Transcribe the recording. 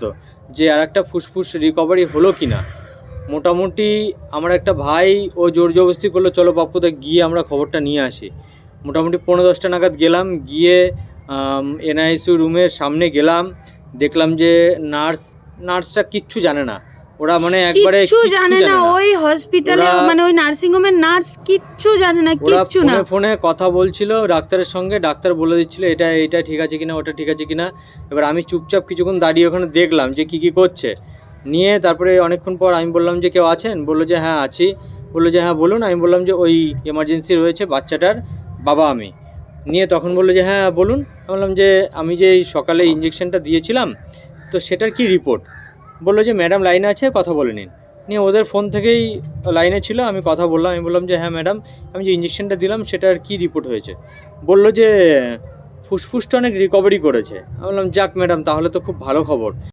তো যে আর একটা ফুসফুস রিকভারি হলো কি না। মোটামুটি আমার একটা ভাই ও জোর জবরদস্তি করলো, চলো বাপ্পুদা গিয়ে আমরা খবরটা নিয়ে আসি। মোটামুটি ১৫-১০টা নাগাদ গেলাম, গিয়ে এনআইসিউ রুমের সামনে গেলাম, দেখলাম যে নার্সটা কিচ্ছু জানে না। ওরা মানে একবারে কিচ্ছু জানে না, ওই হসপিটালে মানে ওই নার্সিং হোমের নার্স কিচ্ছু জানে না, কিচ্ছু না। ফোনে কথা বলছিল ডাক্তারের সঙ্গে, ডাক্তার বলে দিচ্ছিল এটা ঠিক আছে কিনা, ওটা ঠিক আছে কিনা। এবার আমি চুপচাপ কিছুক্ষণ দাঁড়িয়ে ওখানে দেখলাম যে কী করছে। নিয়ে তারপরে অনেকক্ষণ পর আমি বললাম যে কেউ আছেন? বললো যে হ্যাঁ আছি। বললো যে হ্যাঁ বলুন। আমি বললাম যে ওই এমার্জেন্সি রয়েছে, বাচ্চাটার বাবা আমি। নিয়ে তখন বললো যে হ্যাঁ বলুন। আমি বললাম যে আমি যে এই সকালে ইঞ্জেকশনটা দিয়েছিলাম তো সেটার কি রিপোর্ট। বললো যে ম্যাডাম লাইনে আছে, কথা বলে নিন। নিয়ে ওদের ফোন থেকেই লাইনে ছিল, আমি কথা বললাম। আমি বললাম যে হ্যাঁ ম্যাডাম, আমি যে ইঞ্জেকশনটা দিলাম সেটার কি রিপোর্ট হয়েছে। বললো যে ফুসফুসটা অনেক রিকভারি করেছে। আমি বললাম যাক ম্যাডাম, তাহলে তো খুব ভালো খবর।